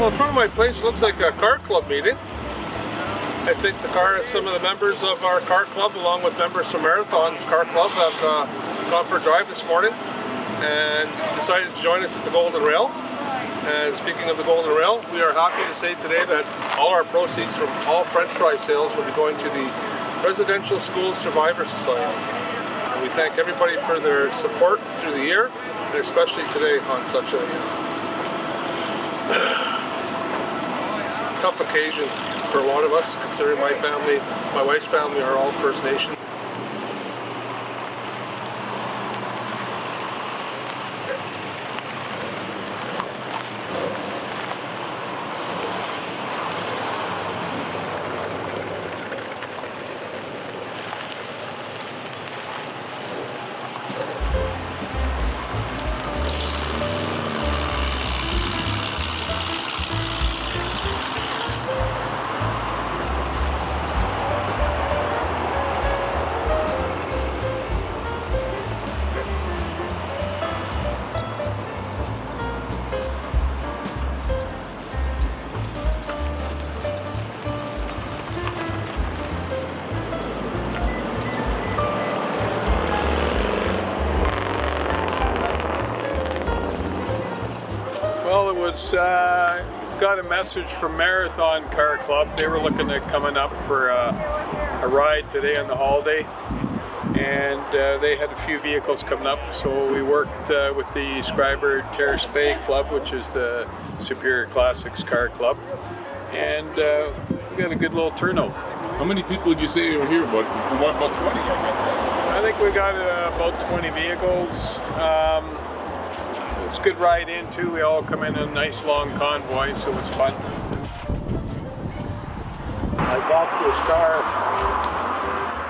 Well, in front of my place looks like a car club meeting. I think some of the members of our car club, along with members from Marathon's car club, have gone for a drive this morning and decided to join us at the Golden Rail. And speaking of the Golden Rail, we are happy to say today that all our proceeds from all French fry sales will be going to the Residential School Survivor Society. And we thank everybody for their support through the year, and especially today on such a tough occasion for a lot of us, considering my family, my wife's family are all First Nation. Well, it was got a message from Marathon Car Club. They were looking at coming up for a ride today on the holiday, and they had a few vehicles coming up. So we worked with the Scriber Terrace Bay Club, which is the Superior Classics Car Club, and we got a good little turnout. How many people would you say were here? About 20, I guess. I think we got about 20 vehicles. It's a good ride in too. We all come in a nice long convoy, so it's fun. I bought this car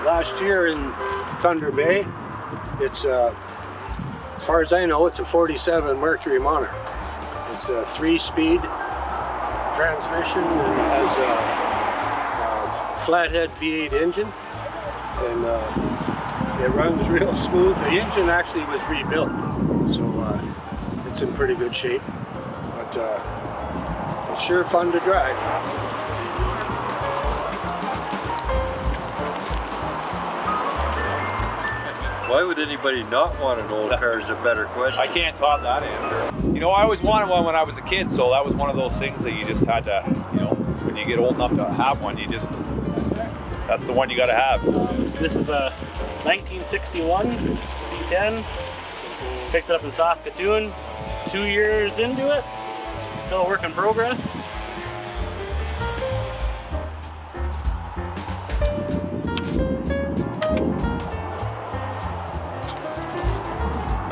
last year in Thunder Bay. It's as far as I know, it's a 47 Mercury Monarch. It's a 3-speed transmission and has a flathead V8 engine, and it runs real smooth. The engine actually was rebuilt, so it's in pretty good shape, but it's sure fun to drive. Why would anybody not want an old car is a better question. I can't top that answer. You know, I always wanted one when I was a kid, so that was one of those things that you just had to, you know, when you get old enough to have one, that's the one you gotta have. This is a 1961 C10. Picked it up in Saskatoon. 2 years into it. Still a work in progress.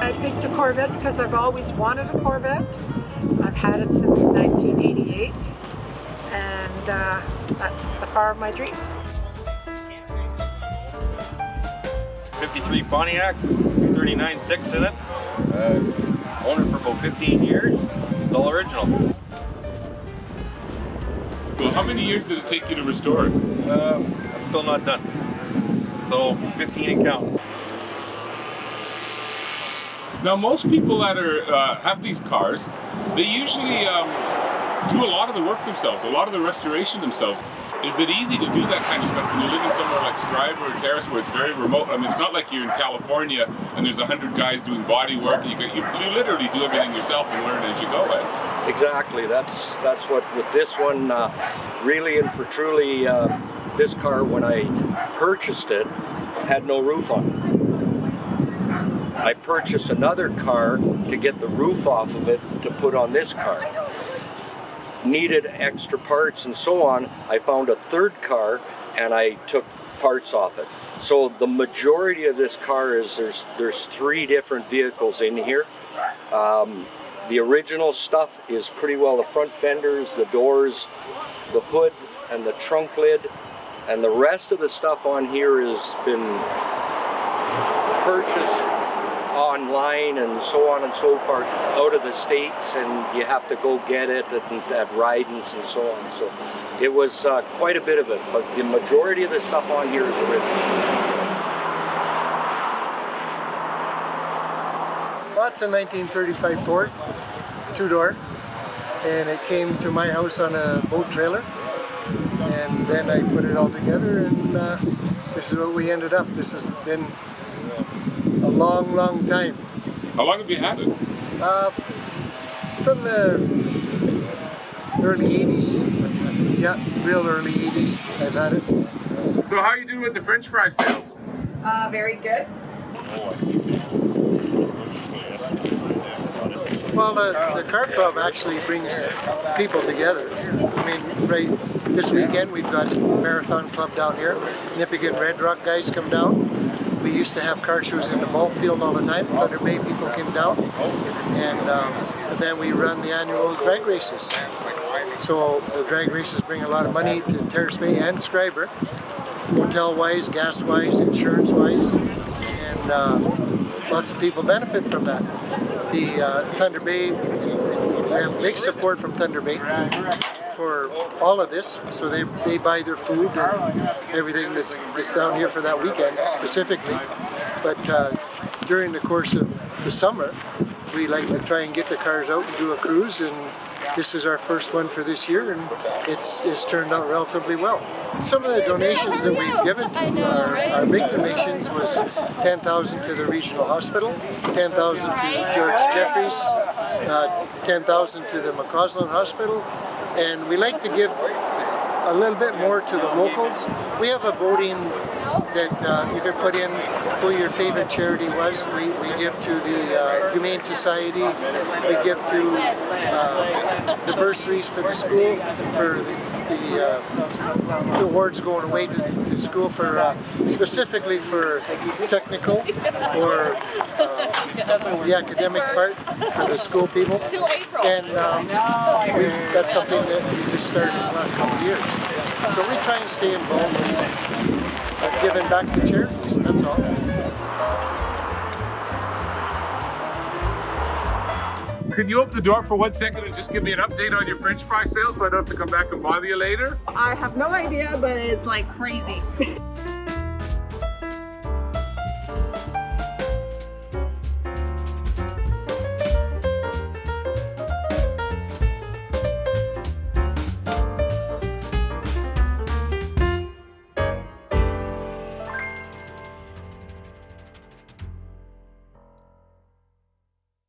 I picked a Corvette because I've always wanted a Corvette. I've had it since 1988, and that's the car of my dreams. 53 Pontiac, 39.6 in it. Owned it for about 15 years. It's all original. Well, how many years did it take you to restore it? I'm still not done. So 15 and count. Now, most people that have these cars, they usually do a lot of the work themselves, a lot of the restoration themselves. Is it easy to do that kind of stuff when you're living somewhere like Scriber or Terrace where it's very remote? I mean, it's not like you're in California and there's 100 guys doing body work. And you literally do everything yourself and learn as you go, eh? Exactly. That's what with this one, really and for truly, this car, when I purchased it, had no roof on it. I purchased another car to get the roof off of it to put on this car. Needed extra parts and so on. I found a third car and I took parts off it. So the majority of this car is there's 3 different vehicles in here. The original stuff is pretty well the front fenders, the doors, the hood, and the trunk lid. And the rest of the stuff on here has been purchased online and so on and so forth out of the States, and you have to go get it at ride-ins and so on. So it was quite a bit of it, but the majority of the stuff on here is original. Well, it's a 1935 Ford, 2-door. and it came to my house on a boat trailer. And then I put it all together, and this is what we ended up. This has been a long, long time. How long have you had it? From the early 80s. Yeah, real early 80s I've had it. So how are you doing with the French fry sales? Very good. Well, the car club actually brings people together. I mean, right this weekend we've got Marathon Club down here. Nipigon Red Rock guys come down. We used to have car shows in the ball field all the time. Thunder Bay people came down. And then we run the annual drag races. So the drag races bring a lot of money to Terrace Bay and Scriber, hotel-wise, gas-wise, insurance-wise, and lots of people benefit from that. The Thunder Bay, we have big support from Thunder Bay for all of this, so they buy their food and everything that's down here for that weekend specifically. But during the course of the summer, we like to try and get the cars out and do a cruise, and this is our first one for this year, and it's turned out relatively well. Some of the donations that we've given to our big donations was $10,000 to the regional hospital, $10,000 to George Jeffries, $10,000 to the McCausland Hospital, and we like to give a little bit more to the locals. We have a voting that you can put in who your favorite charity was. We give to the Humane Society, we give to the bursaries for the school, for the awards going away to school for specifically for technical or the academic part for the school people. And that's something that we just started in the last couple of years. So we try and stay involved in giving back to charities, that's all. Could you open the door for 1 second and just give me an update on your French fry sales so I don't have to come back and bother you later? I have no idea, but it's like crazy.